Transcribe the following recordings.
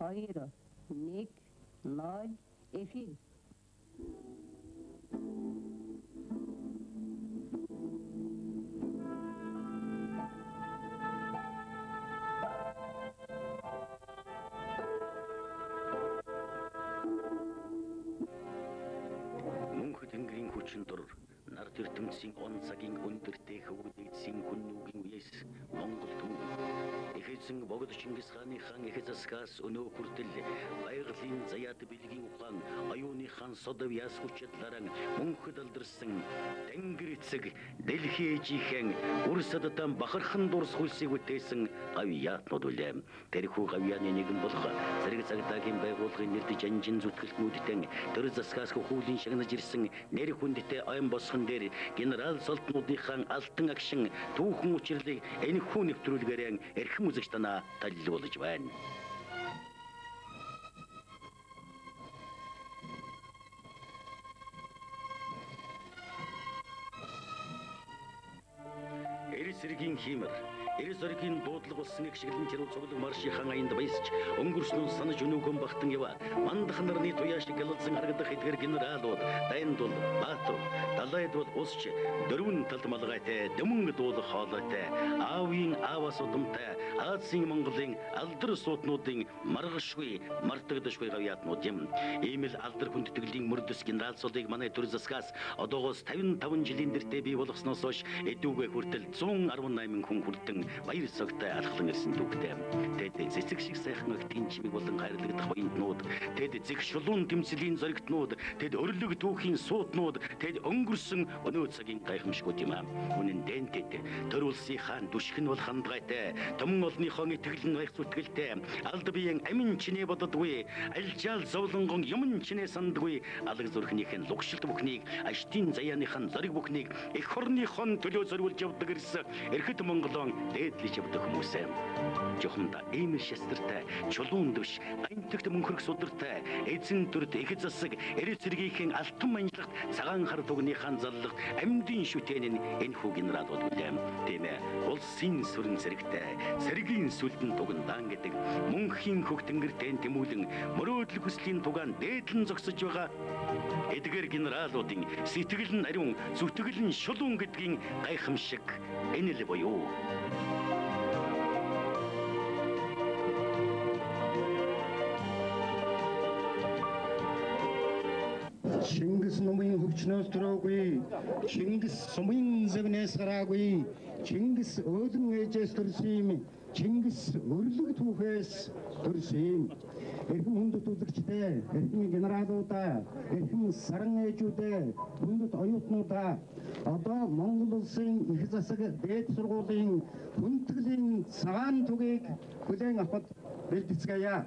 2, 1, 0, эфир. Мөнх тэнгэрийн хүчин дур нар тэртэмцийн он цагийн өндөртэй хөвгдэгдсэн хүннүүгийн үеэс Монгол түмэн эхэзэн богд Чингис хааны хаан эхэзэскаас өнөө хүртэл байгалийн заяат бэлгийн ухаан оюуны хаан содов яс хүчидларан мөнхөд алдарсан тэнгэр эцэг дэлхий ээжийнхэн үрсэдтэн бахархан дурс хөлсийг үтээсэн гавьяатнууд үлэм тэрхүү гавьяаны нэгэн болох зэрэг цагдаагийн байгууллагын нэрдэж анжин зүтгэлтнүүдтэй төр заскаас хуулийн шагнаж ирсэн нэр хүндтэй оюн босхон дээр генерал солтнуудынхаа алтан агшин түүхэн учрлыг энэхүү нэвтрүүлгээрэн эрхэм үзэгч танаа талилуулж байна. Эрсэргийн химэр Эрсэргийн дуудлага болсон гişгэлэн чирүү цуглаг маршийн аянд баясч өнгөрснөө санаж өнөөгөн бахтан ява мандах нарны туяаш гэлэлцэн харагдах эдгэр генералууд дайндул баатар далайд бол усч дөрвөн талд малгайтай дөмөнгө дуулах хоолойтой аавын аавас удамтай Азийн Монголын алдар суутнуудын маргашгүй мартагдашгүй гавьяатнууд юм. Иймэл алдар хүндтгэлийн мөрдөс генерал Солыг манай төр засгаас одоогоос 55 жилийн дэртээ бий болгосноос хойш эдүүгээ хүртэл 118 хүн хүртэн баяр согтой алхлан ирсэн дүүгтэй. Тэд цэцэг шиг сайхан өгтгийн чимиг болон хайрлагдах баянтнууд, тэд зэг шулуун тэмцлийн зоригтнууд, тэд өрлөг түүхийн суутнууд, тэд өнгөрсөн өнөө цагийн гайхамшгууд юм аа. Үнэн дэн тэд төр улсын хаан дүшгэн бол хандгайтай, томон олныхоо итгэл нь байх зүтгэлтэй, алд биеийн амин чинээ бододгүй, альжаал зовлонгон юмн чинээ сандгүй, алаг зүрхнийхэн лугшилт бүхнийг, аштын заяаныхан зориг бүхнийг эх орныхон төлөө зориулж явдаг ирсэн эрхэт Монголон дээдлэж явдаг хүмүүсээ. Жохомда эмэр шастартай, чулуун дэвш, гантэгт мөнхөрг судартай, эзэн төрд их засаг, эрэцэргийнхэн алтан манжлагт цагаан хар дугныхаа заллагт амьдын шүтэн энэ хүү генералууд үлэм. Тийм ээ, улсын сүрэн зэрэгтэй, сэргийн сүлдэн тугандаан гэдэг мөнхийн хөгтөнгөртэй тэмүүлэн мөрөөдөл хүслийн тугаан дээдлэн зогсож байгаа эдгээр генералуудын сэтгэл нь ариун, зүтгэл нь шулуун гэдгийн гайхамшиг энэ л боёо. Чингис номын хөвчнөөс төрөөгүй, Чингис сумын зэгнээс гараагүй, Чингис өөдөн ээжээс төрсөн юм, Чингис өрлөг түүхээс төрсөн юм. Эрхэм хүндэт үзэгчдээ, эрхэм генералуудаа, эрхэм саран ээжүүдээ, хүндэт оюутнуудаа, одоо Монгол улсын их засаг дээд сургуулийн хүндэтгэлийн цагаан түгийг хүлээн авахд бэлтгэцгээе.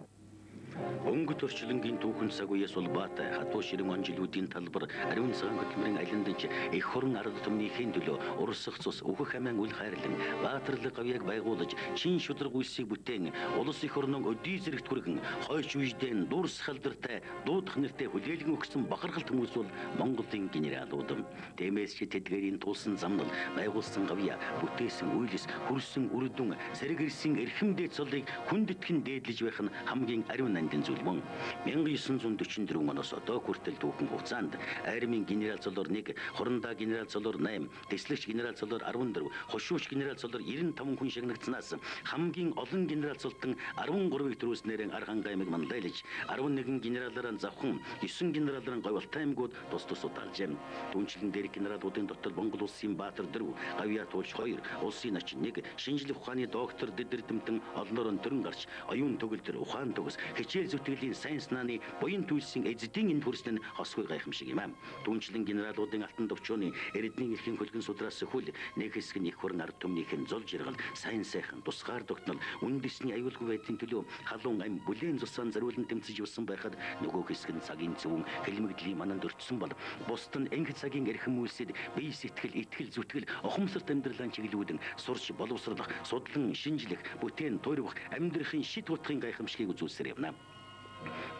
Өнгө төрчлөнгийн түүхэн цаг үеэс улбаатай хатуу ширэн онжилуудын талбар ариун цагаан хөдөлмөрийн алиндж их хорон ард түмнийхэн төлөө урсах цус өөхөх амиан үл хайрлан баатарлаг гавьяаг байгуулж чин шудраг үйлсийг бүтээн улс их орнон өдий зэрэгт хүргэн хойш үждэн дурс халдартай дуудах нэртэй хүлээлгэн өгсөн бахархалт хүмүүс бол Монголын генералууд. Тиймээс ч тэдгээрийн тулсан замнал байгуулсан гавьяа бүтээсэн үйлс хөрсөн үрдүн сэргэрсэн эрхэм дээд цолыг хүндэтгэн дээдлэж байх нь хамгийн ариун зүйлмөн 1944 оноос одоо хүртэл түүхэн хугацаанд армийн генерал цолоор 1, хорондоо генерал цолоор 8, тэслэгч генерал цолоор 14, хошууч генерал цолоор 95 хүн шагнагдсанаас хамгийн олон генерал цолтон 13-ыг төрүүлснээр архан аймаг мандайлж 11 генералаараа завхан 9 генералаараа говьалтай аймагуд тус тусууд алжээ. Түүнчлэн дээр генералуудын дотор Монгол улсын баатар 4, гавьяа туулж 2, улсын начин 1, шинжлэх ухааны доктор дэдэрдэмтэн олнорон төрөн гарч оюун төгөлдөр ухаан төгс хичээл зүтгэлийн сайн санааны буян төлсөн эзэдийн энэ хүрсэн нь хосгүй гайхамшиг юм аа. Түүнчлэн генералуудын алтан төвчөөний эрдэнийн эрхийн хөлгөн судраас хөл нэг хэсэг нь их хорн ард түмнийхэн зол жиргал сайн сайхан тусгаар тогтнол үндэсний аюулгүй байдлын төлөө халуун ам бүлээн цусaan зориулан тэмцэж явсан байхад нөгөө хэсэг нь цагийн зөвөн хэлмэгдлийн мананд өртсөн бол бусд нь энх цагийн эрхэм үйлсэд бие сэтгэл итгэл зүтгэл ухамсарт амьдралаа чиглүүлэн сурч боловсруулах судлан шинжлэх бүтээн туйрвах амьдрахын шид утгын гайхамшигыг үзүүлсээр явна.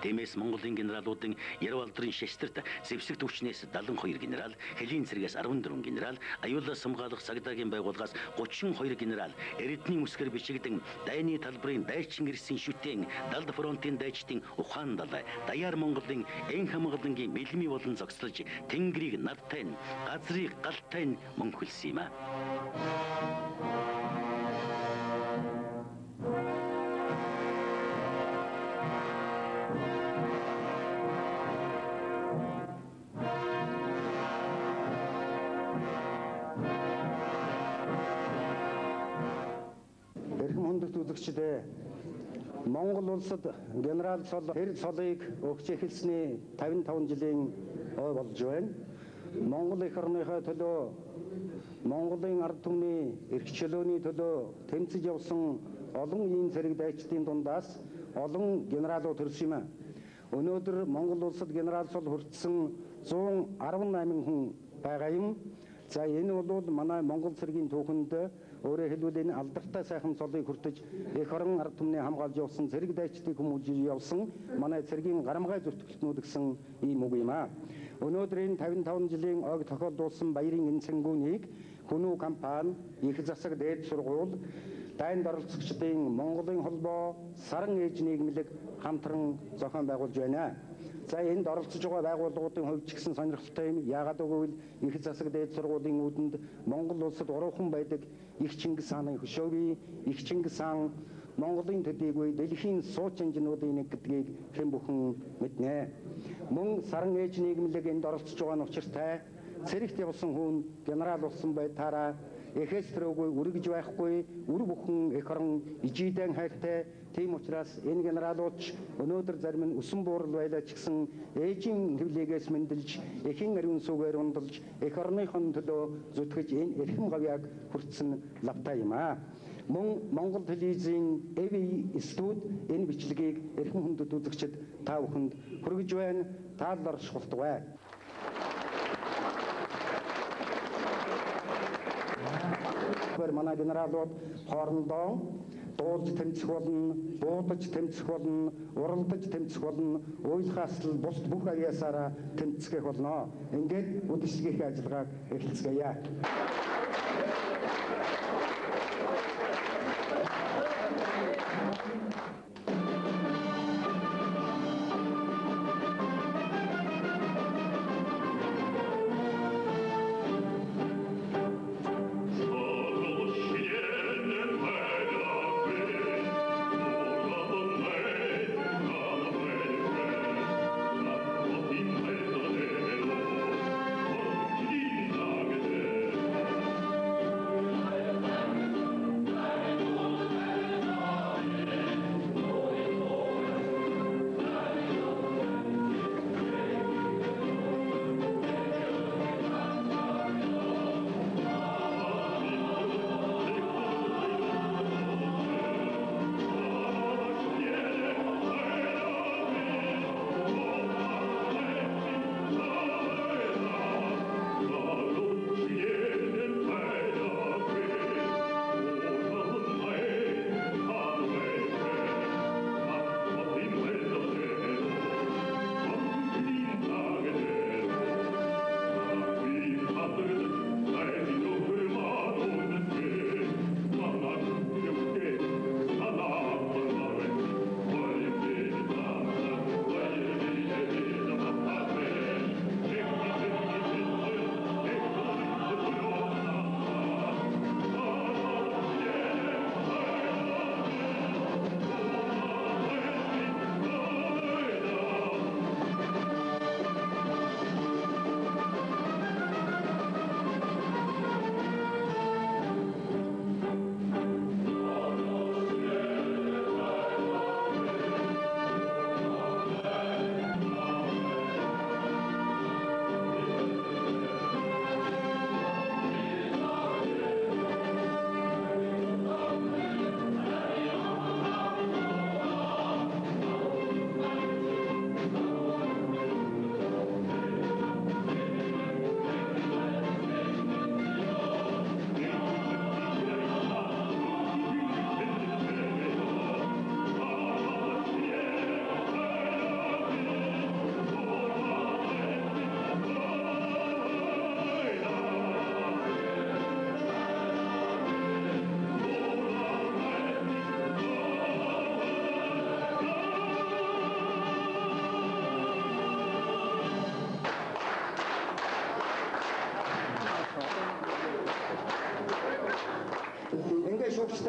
Тиймээс Монголын генералуудын Ярвалдрын шестерт зэвсэг түвшнээс 72 генерал, Хэлийн цэргээс 14 генерал, аюулаас хамгаалах цагдаагийн байгууллагаас 32 генерал, Эрдэнийн үсгээр бичигдэн дайны талбарын дайчин ирсэн шүтэн, Далд фронтын дайчдын ухаан далай, Даяар Монголын эн хамгаалангийн мэлми болон зогслож, Тэнгэрийг надтай, газрыг галтай мөнхөлсөн юм а. Үзэгчдээ Монгол улсад генерал Сол хэр Солыг өгч эхэлсний 55 жилийн ой болж байна. Монгол эх орныхоо төлөө Монголын ард түмний эрх чөлөөний төлөө тэмцэж явсан олон ийм зэрэг дайчдын дундаас олон генералууд төрсөн юм а. Өнөөдөр Монгол улсад генерал Сол хүртсэн 118 хүн байгаа юм. За энэ бол манай Монгол цэргийн түүхэнд өөрөөр хэлбэл энэ алдартай сайхан Солыг хүртэж эх орон ард түмний хамгаалж явсан зэрэг дайчдыг хүмүүжиж явсан манай цэргийн гарамгай зүтгэлтнүүд гэсэн ийм үг юм а. Өнөөдөр энэ 55 жилийн ойг тохиолдуулсан баярын энэ цэнгүүнийг Хүнүү компани, их засаг дээд сургууль, дайнд оролцогчдын Монголын холбоо, Саран ээж нийгмлэг хамтран зохион байгуулж байна. За энд оролцож байгаа байгууллагуудын хувьд ч гэсэн сонирхолтой юм. Яагаад гэвэл их засаг дээд сургуулийн үүдэнд Монгол улсад уруухан байдаг их Чингис хааны хөшөөгийн их Чингис хаан Монголын төдийгүй дэлхийн суучин жинуудын нэг гэдгийг хэн бүхэн мэднэ. Мөн Саран ээж нийгмлэг энд оролцож байгаа нь учиртай. Цэрэгт явсан хүн генерал болсон байтаараа эхээс төрөөгүй үргэж байхгүй, үр бүхэн эх орон ижидэн хайртай. Тийм учраас энэ генералууд өнөөдөр зарим нь өсөн буурал байлаа ч гэсэн ээжийн хөвлөгөөс мэндэлж, эхийн ариун сүгээр ундалж, эх орныхон төлөө зүтгэж энэ эрхэм гавьяаг хүртсэн лавтай юм а. Мөн Монгол телевизийн Эви студ энэ бичлэгийг эрхэм хүндэт үзэгчид та бүхэнд хүргэж байна. Тааллаар шултгай. Манай генералууд хоорондоо дуулж тэмцэх болно, буудаж тэмцэх болно, уралдаж тэмцэх болно, уйлахаас л бус бүх аяасаараа тэмцэх болно. Ингээд үдэшлэгийн ажиллагааг эхэлцгээе.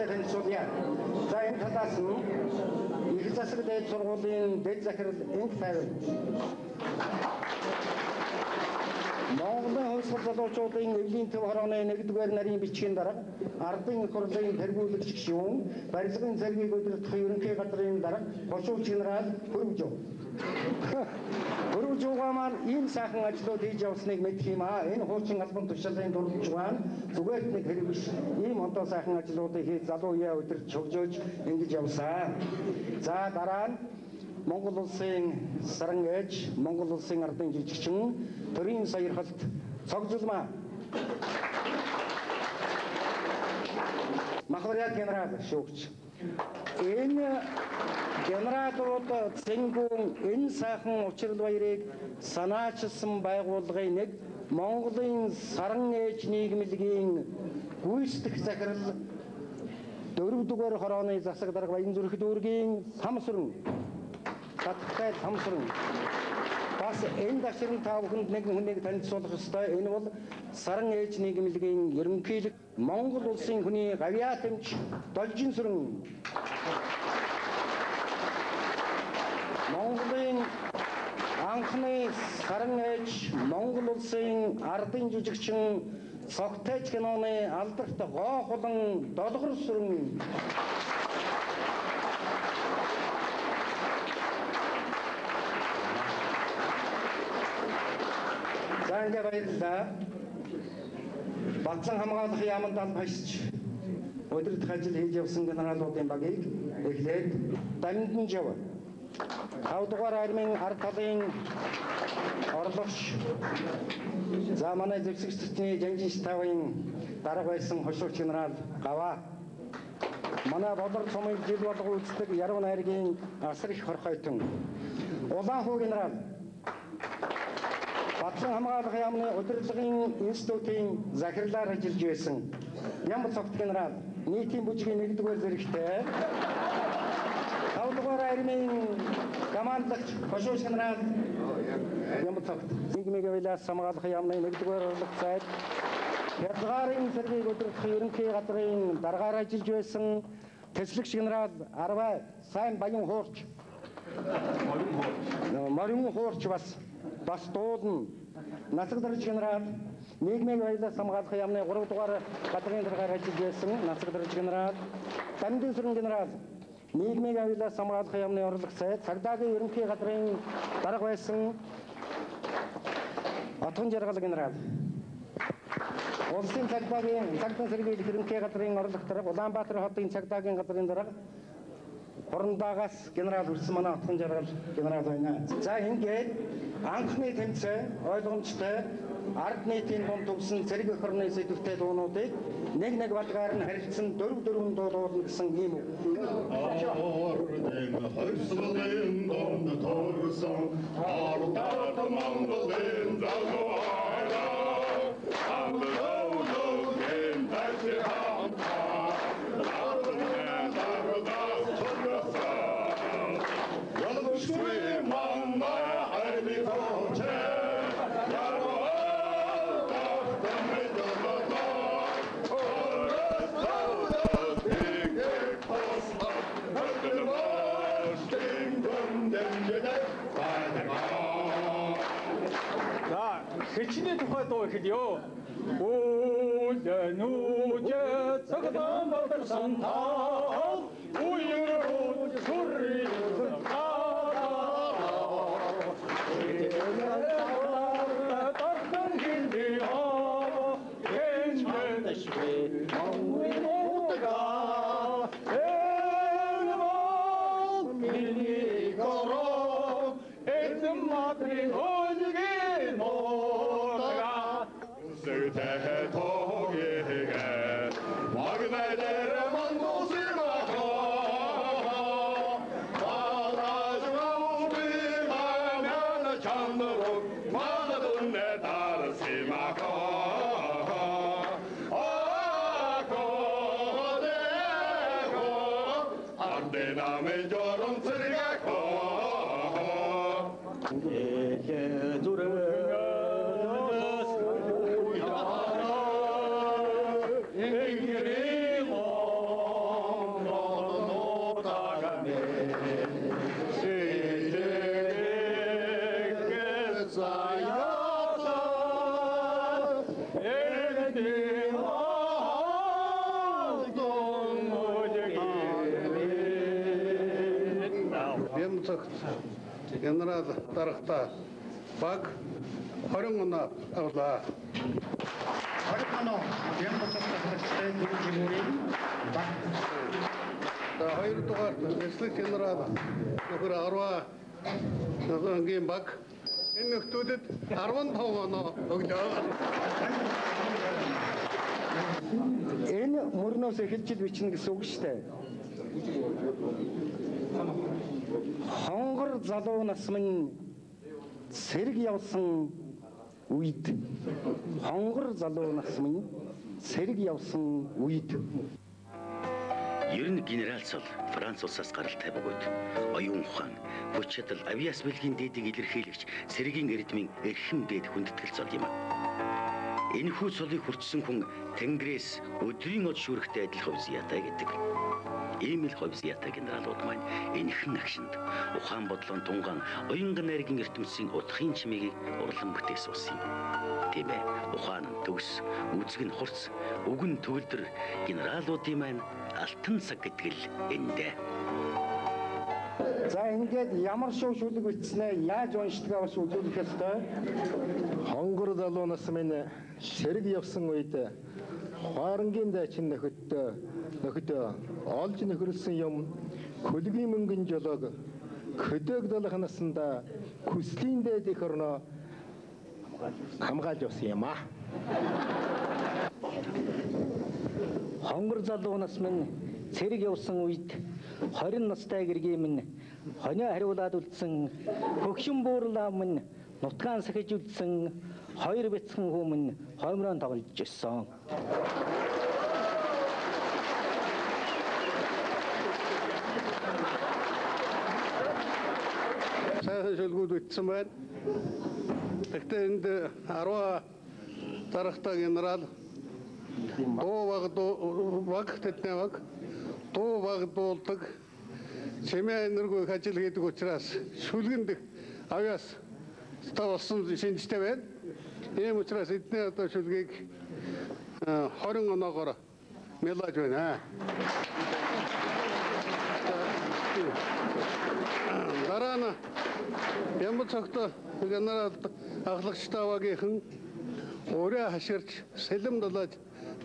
гэрээ танилцуулъя. За энэ талаас нь их засаг дээд сургуулийн дэд захирал Инх Тавин. Монголын хувьсгал залуучуудын эвлийн төв хорооны 1-р нарийн бичгийн дарга ардын их хурлын тэргүүлэгч гишүүн барилгын цэргийг удирдах ерөнхий газрын дарга хошууч генерал Хөрвжөө. Хөрвжөөгаа маань ийм сайхан ажлууд хийж явсныг мэдэх юм аа. Энэ хуучин албан тушаалын дурдчилгаан зүгээр нэг хэрэг биш. Ийм онтоо сайхан ажлуудыг хийж залуу яа удирдах хөгжөөж ингэж явсан. За дараа нь Монгол улсын саран ээж, Монгол улсын ардын жижигчин, төрийн саярхалт цогцолмаа. Махваряд генерал шүүгч. Энэ генералууд цэнгүүн энэ сайхан учрал баярыг санаачилсан байгууллагын нэг Монголын саран ээж нийгэмлэгийн гүйцэтгэх захирал 4-р хорооны засаг дарга Баянзүрх дүүргийн Самсран Татхай Самсран бас энэ дашрын та бүхэнд нэг хүнийг танилцуулах ёстой. Энэ бол саран ээж нийгэмлэгийн ерөнхийлөг Монгол улсын хүний гавьяа тэмч Должинсран. Монголын анхны саран ээж Монгол улсын ардын жижигчин Цогтойч киноны алдарт гоохолон Долгорсран. Ингээ баярлалаа. Батлан хамгаалах яамд албасч өдөрт ажил хийж явсан генералуудын багийг эхлээд Дамжинжав 5-р армийн ард талын орлогч за манай зэвсэгч төчний Жанжин штабын дарга байсан хошууч генерал Гава манай болор цомын жил болго үздэг яруу найргийн асар их хорхойтон Улаанхуу генерал Батлан хамгаалах яамны удирдлагын институтын захирлаар ажиллаж байсан Ямар цогт генерал нийтийн бүжгийн 1-р зэрэгтэй 5-р армийн командлагч хошууч генерал Ямар цогт нийгмийн авилаас хамгаалах яамны 1-р орлогч сайд Хязгаарын цэргийг удирдах ерөнхий газрын даргаар ажиллаж байсан төслөгч генерал Арвай сайн баян хуурч Морин хуурч бас дуулна. Насаг дарж генерал нийгмийн авилаас хамгаалах яамны 3-р газрын даргаар ажиллаж байсан насаг дарж генерал Дамжинсран генерал нийгмийн авилаас хамгаалах яамны орлогч сайд цагдаагийн ерөнхий газрын дарга байсан Отгон жаргал генерал Улсын цагдаагийн цагдаа сэргийлэх ерөнхий газрын орлогч дарга Улаанбаатар хотын цагдаагийн газрын дарга Хурандагаас генерал хүрсэн манай Отгон жаргал генерал байна. За ингээд анхны тэмцээн ойлгомжтой ард нийтийн дунд төгсөн цэрэг эх орны сэдвтэй дуунуудыг нэг балгаар нь харилцсан 4 дуулуулна гэсэн ийм үг. Ордын хойсголын дунд төрсөн ардад Монголын залуугаараа амлоудын ташаан Хичнээн тухай дуу эхэлё. Уулнууж цагаан болсон таа уйруу сүрри Бемцогт генерал дарахта баг 20 оноо авлаа. 20 оноо Бямбацагт харагдсан дүүжимүрийн баг. Хоёрдугаар эслэг генерал нөхөр 10 нөгийн баг энэ нөхдүүдэд 15 оноо өглөө. Энэ мөрнөөс эхэлж бичнэ гэсэн үг шүү дээ. Хонгор залуу нас минь сэрэг явсан үед хонгор залуу нас минь сэрэг явсан үед Ер нь генерал Цол Франц улсаас гаралтай бөгөөд оюун ухаан, хүч чадал, авиас бэлгийн дээдийг илэрхийлэгч Сэргийн эрдмийн эрхэм дээд хүндэтгэл Цол юм. Энэхүү Цолыг хүртсэн хүн Тэнгэрээс өдрийн од шүүрхтэй адил ховзияатай гэдэг. Ийм л ховзияатай генералууд маань энэхэн агшинд ухаан бодлон тунгаан оюнган найргийн ертөнцийн утгын чимээг урлан бүтээс ус юм. Тийм ээ, ухаан нь төгс, үзэг нь хурц, үг нь төгөлдөр генералуудын маань алтан цаг гэдэг л эндээ. за ингээд ямар шүүшүүлэг бичснээ яаж уншдгаа бас үзүүлэх ёстой. Хонгор залуу нас минь сэрэг явсан үед хоорондын дайчин нөхөдөө олж нөхөрлсөн юм хөлгийн мөнгөн жолоог хөдөг долох насанда хүслийн дээд их орноо хамгаалж явсан юм а. Хонгор залуу нас минь цэрэг явсан үед 20 настай гэргийн минь хонио хариулаад үлдсэн хөгшин буурлаа минь нутгаан сахиж үлдсэн 2 бяцхан хүү минь хоймроон тоглож ирсэн. Сайхан шүлгүүд ütсэн байна. Тэгтээ энд 10 дарахтаа генерал баг тэдний баг дуу багдуулдаг чимээ энергийг ажил хийдэг учраас шүлгэнд авяас болсон шинжтэй байна. Ийм учраас эдний одоо шүлгийг 20 оноогоор мэлж байна. Дараа нь Бямбацагт генерал ахлагчтай багийнхан өөрөө хашгирч сэлэм далаад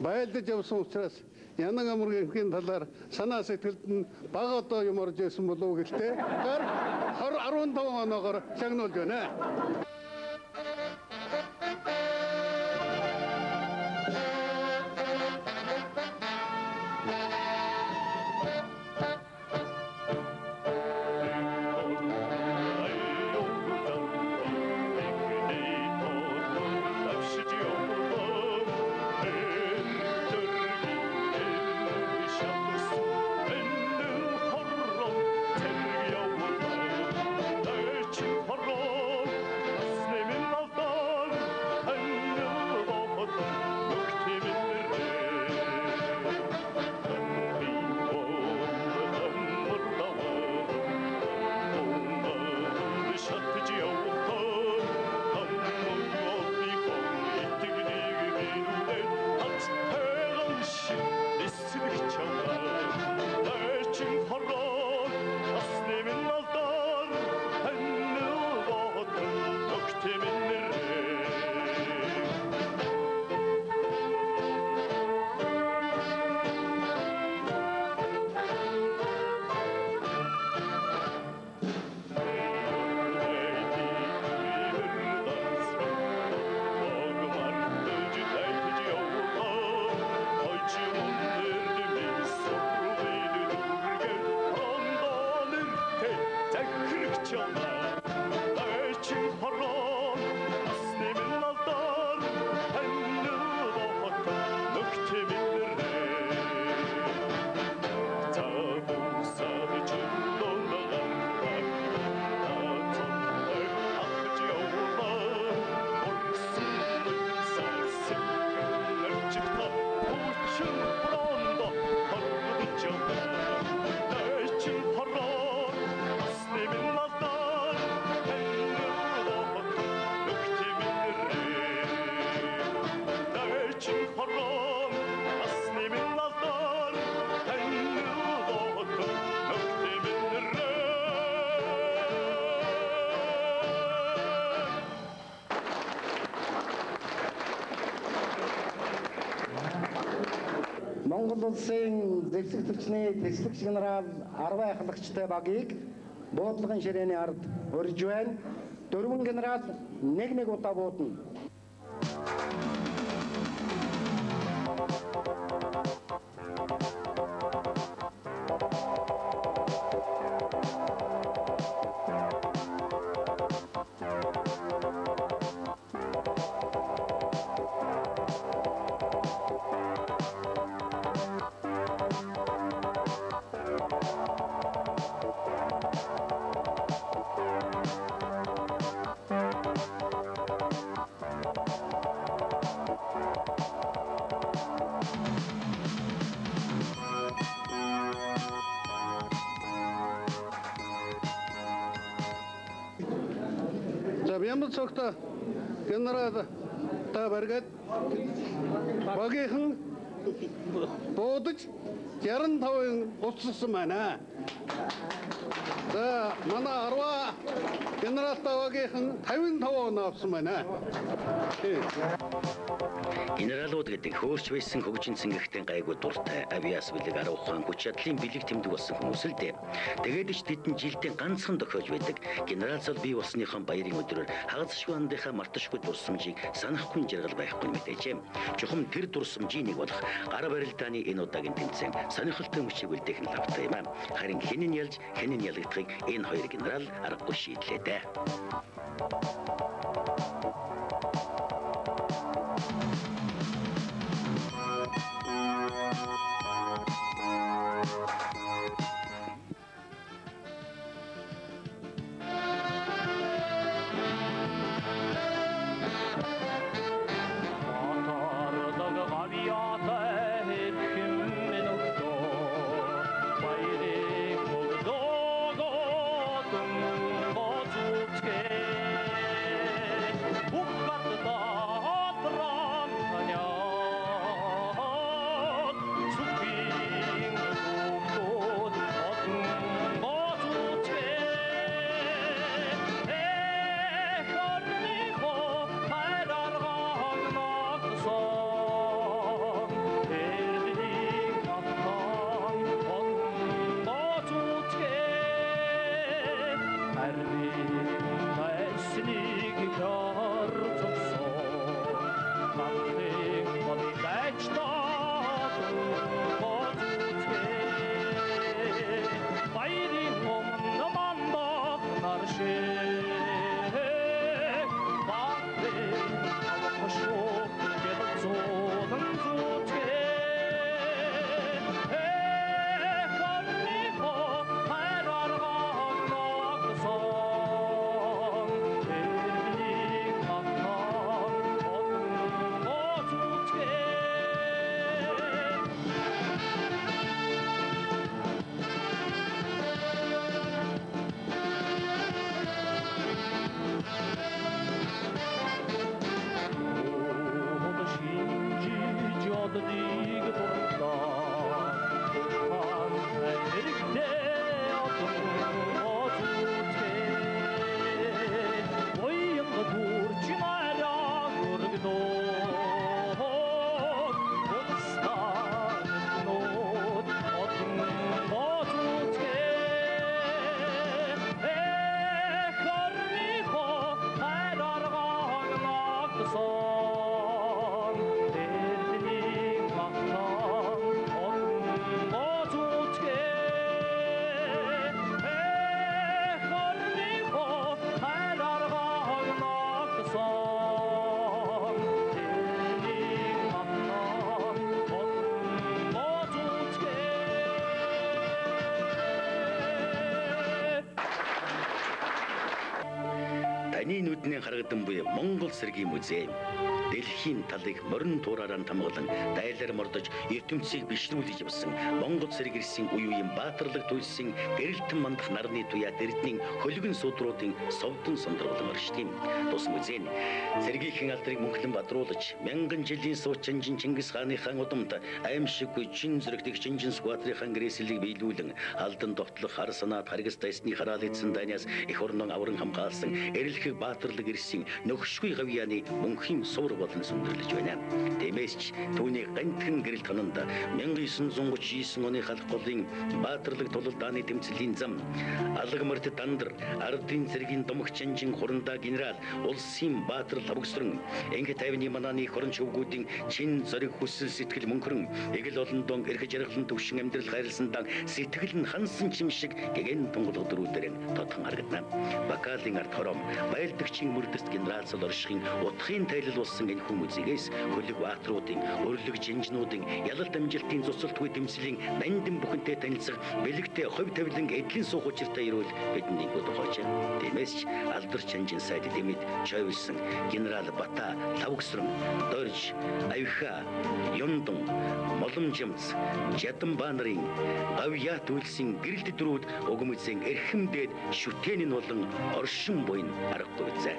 байлдаж явсан учраас Янаг амргийн талаар санаа сэтгэлд нь бага одоо юм орж ирсэн болов уу гэлтэй. Гар 15 оноогоор шагнуулж байна. Монгол улсын зэвсэг төвчний тэслэгч генерал Арвай ахлагчтай багийг буудлын ширээний ард урьж байна. 4 генерал нэг удаа буудна. Бямбал цогтой генерал та баригад багийнхан буудаж 65-ын уцсан байна. За манай Арва генерал багийнхан 55 оноо авсан байна. Генералууд гэдэг хөөрч байсан хөгжин цэнгэгтэн гайгүй дуртай авиас бэлэг арга ухаан хүч чадлын бэлэг тэмдэг болсон хүмүүс л дээ. Тэгээд ч тэдэн жилдээ ганцхан тохиож байдаг. Генерал цал бий болсныхон баярын өдрөөр хагацшгүй андынхаа марташгүй дурсамжийг санахгүй жаргал байхгүй мэдээжээ. Чухам тэр дурсамжийг нэг болох гар барилдааны энэ удаагийн тэмцээн сонирхолтой мөчийг үлдээх нь лавтай юм аа. Харин хинэн ялж хинэн ялагдахыг энэ хоёр генерал аргагүй шийдлээ дээ. Таны нүдний харагдан буй Монгол цэргийн музей дэлхийн талыг морин туураараа тамгалан дайлаар мордож ертөнцийг бишрүүлж явсан Монгол цэрэг ирсэн үе үеийн баатарлаг туйсан гэрэлтэн мандах нарны туяа дэрдний хөлгөн судруудын совдон сондролон оршдгийн тус музей цэргийнхэн алдрыг мөнхлөн бадруулж мянган жилийн суучин Чингис хааны хаан удамд аимшиггүй чин зэрэгдэх Чингис сквадрын хаан гэрээслийг биелүүлэн алдан довтлох хар санаад харгас дайсны хараал эзэн даниас их орнон авран хамгаалсан эрэлхэг баатарлаг ирсэн нөхшгүй гавьяаны мөнхийн суур болон сүндэрлэж байна. Тиймээс ч түүний гантхэн гэрэл тананд 1939 оны халах голын баатарлаг тулалдааны тэмцэлийн зам алгамарт дандар ардын цэргийн домогч анжин хурандаа генерал улсын баатар лавгсран энгэ тайвны мананы хорон шөвгүүдийн чин зориг хүсэл сэтгэл мөнхрөн эгэл олон дон эрх жаргалан төвшин амьдрал хайрлсан дан сэтгэл нь хансан чим шиг гэгэн тунгалаг дөрүүдээр тодхон харагдана. Бакалын ард хором байлдагчийн мөрдөст генерал солоршихын утгын тайлал болсон энэ хүмүүсээс хөлөг баатруудын өрлөг жинжнуудын ялалт амжилтын цуцалтгүй тэмцлийн нандин бүхэнтэй танилцах бэлэгтэй хувь тавилан эдлийн суух учиртай ирвэл бидний бодохооч. Тиймээс ч алдарч анжин сайд дэмэд чойвлсан генерал Бата лавгсран дорж авиха юндон моломжимц жадан нарын гавьяат үйлсэн гэрэлт дөрүүд угмэзэн эрхэмдээд шүтэнийн болон оршин буйн аргагүй үзээ.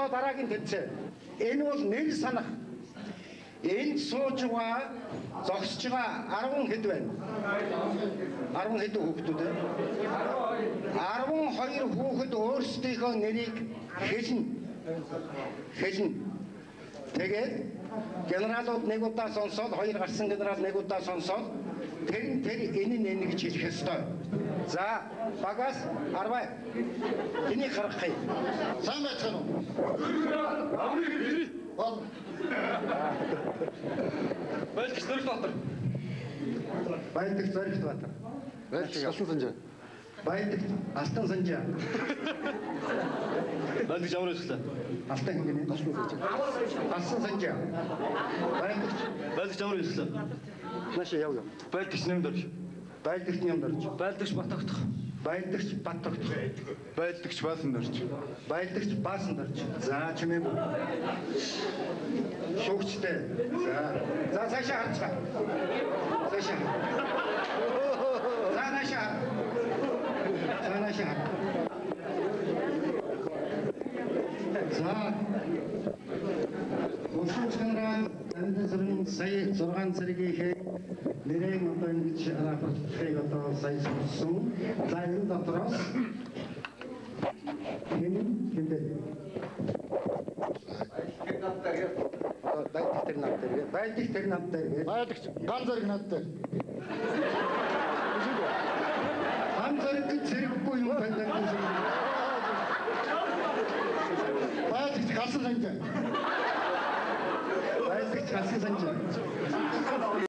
Дараагийн тэмцээн. Энэ бол нэр санах. Энд сууж байгаа зогсож байгаа 10 хэд байна? 10 хэд хүүхдүүд вэ? 12 хүүхэд өөрсдийнхөө нэрийг хэлнэ. Тэгээд генералууд нэг удаа сонсоод, хоёр гарсан генерал нэг удаа сонсоод тэр энэ нэг гэж хэлэх ёстой. За, багаас 10. Энийг харахгүй. Сайн байцгаана уу? Байлдагч Зоригт Баатар. Байлдагч Зоригт Баатар. Байлдагч Алтан Санжаа. Байлдагч Алтан Санжаа. Байлдагч ямар өсөлтөө? Алтан хингээ. Алтан Санжаа. Байлдагч ямар өсөлтөө? Нааш яв. Байлдагч Нэмдорж. Байлдагч Нэмдорж. Байлдагч Батогдох. Байлдагч Батогдох. Байлдагч Баасандорж. Байлдагч Баасандорж. За чимээ. Шүүгчтэй. За цаашаа харцгаа. Цаашаа. За наашаа. За наашаа. За. Өшөөсгөрөө андсрын сая 6 цэргийнхээ нэрийг одоо ингэж рапортлохыг одоо сая сонсон. За энэ дотроос хэмдэ. Байлдагч тэр намтай. Байлдагч ган зэрэг надтай. Ган зэрэг зэрэггүй юм байна. Байлдагч галсан санжаа. Байлдагч галсан санжаа.